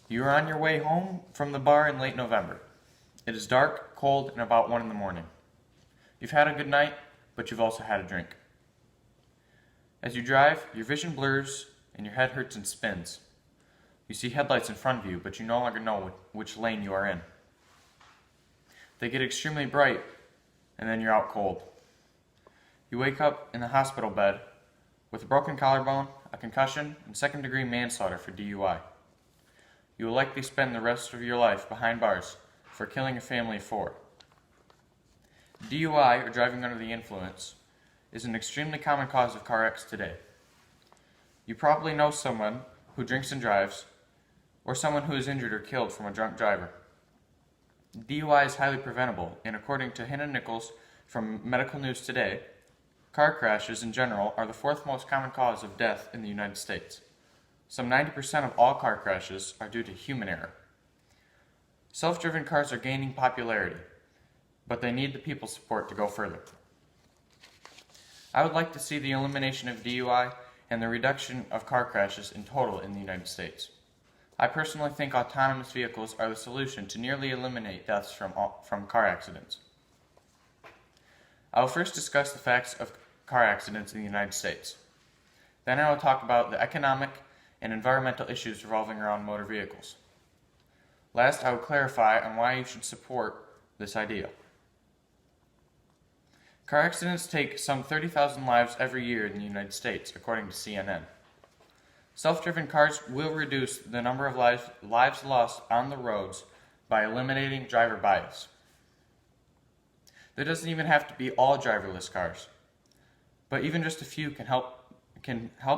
You are on your way home from the bar in late November. It is dark, cold, and about 1 in the morning. You've had a good night, but you've also had a drink. As you drive, your vision blurs and your head hurts and spins. You see headlights in front of you, but you no longer know which lane you are in. They get extremely bright, and then you're out cold. You wake up in the hospital bed with a broken collarbone, a concussion, and second-degree manslaughter for DUI. You will likely spend the rest of your life behind bars for killing a family of 4. DUI, or driving under the influence, is an extremely common cause of car wrecks today. You probably know someone who drinks and drives, or someone who is injured or killed from a drunk driver. DUI is highly preventable, and according to Hannah Nichols from Medical News Today, car crashes in general are the 4th most common cause of death in the United States. Some 90% of all car crashes are due to human error. Self-driven cars are gaining popularity, but they need the people's support to go further. I would like to see the elimination of DUI and the reduction of car crashes in total in the United States. I personally think autonomous vehicles are the solution to nearly eliminate deaths from car accidents. I will first discuss the facts of car accidents in the United States. Then I will talk about the economic and environmental issues revolving around motor vehicles. Last, I will clarify on why you should support this idea. Car accidents take some 30,000 lives every year in the United States, according to CNN. Self-driven cars will reduce the number of lives lost on the roads by eliminating driver bias. There doesn't even have to be all driverless cars, but even just a few can help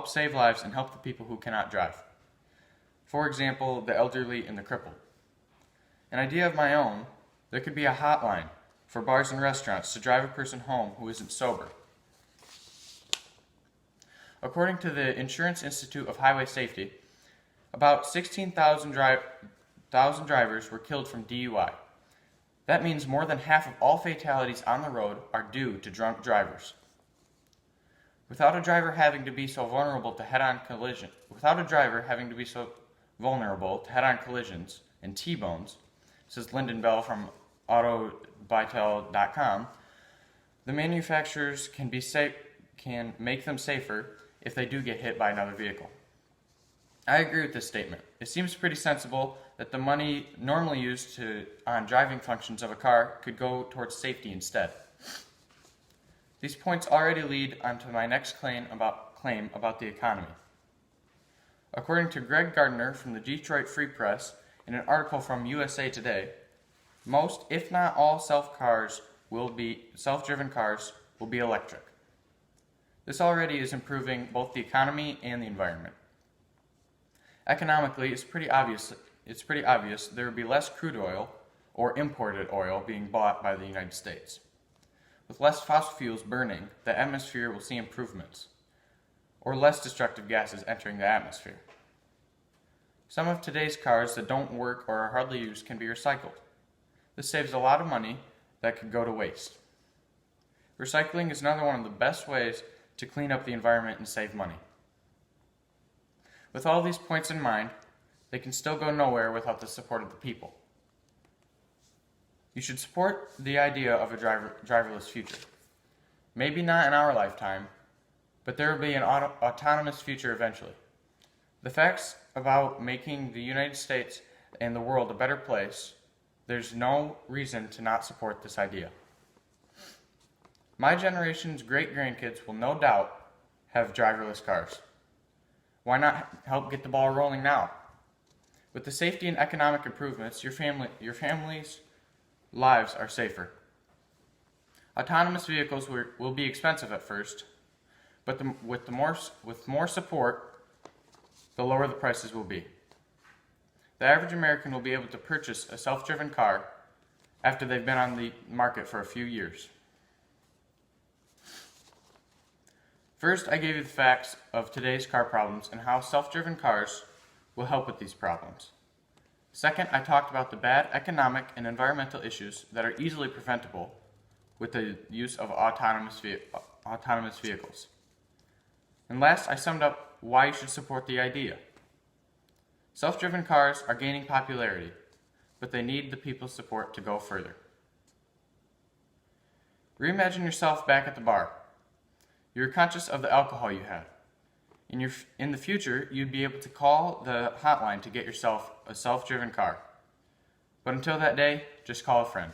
save lives and help the people who cannot drive. For example, the elderly and the crippled. An idea of my own, there could be a hotline for bars and restaurants to drive a person home who isn't sober. According to the Insurance Institute of Highway Safety, about 16,000 drivers were killed from DUI. That means more than half of all fatalities on the road are due to drunk drivers. Without a driver having to be so vulnerable to head-on collisions and T-bones, says Lyndon Bell from AutoBytel.com, the manufacturers can make them safer if they do get hit by another vehicle. I agree with this statement. It seems pretty sensible that the money normally used on driving functions of a car could go towards safety instead. These points already lead onto my next claim about the economy. According to Greg Gardner from the Detroit Free Press, in an article from USA Today, most, if not all, self-driven cars will be electric. This already is improving both the economy and the environment. Economically, it's pretty obvious there will be less crude oil or imported oil being bought by the United States. With less fossil fuels burning, the atmosphere will see improvements, or less destructive gases entering the atmosphere. Some of today's cars that don't work or are hardly used can be recycled. This saves a lot of money that could go to waste. Recycling is another one of the best ways to clean up the environment and save money. With all these points in mind, they can still go nowhere without the support of the people. You should support the idea of a driverless future. Maybe not in our lifetime, but there will be an autonomous future eventually. The facts about making the United States and the world a better place, there's no reason to not support this idea. My generation's great-grandkids will no doubt have driverless cars. Why not help get the ball rolling now? With the safety and economic improvements, your family's lives are safer. Autonomous vehicles will be expensive at first, but with more support, the lower the prices will be. The average American will be able to purchase a self-driven car after they've been on the market for a few years. First, I gave you the facts of today's car problems and how self-driven cars will help with these problems. Second, I talked about the bad economic and environmental issues that are easily preventable with the use of autonomous vehicles. And last, I summed up why you should support the idea. Self-driven cars are gaining popularity, but they need the people's support to go further. Reimagine yourself back at the bar. You were conscious of the alcohol you had. In the future, you'd be able to call the hotline to get yourself a self-driven car. But until that day, just call a friend.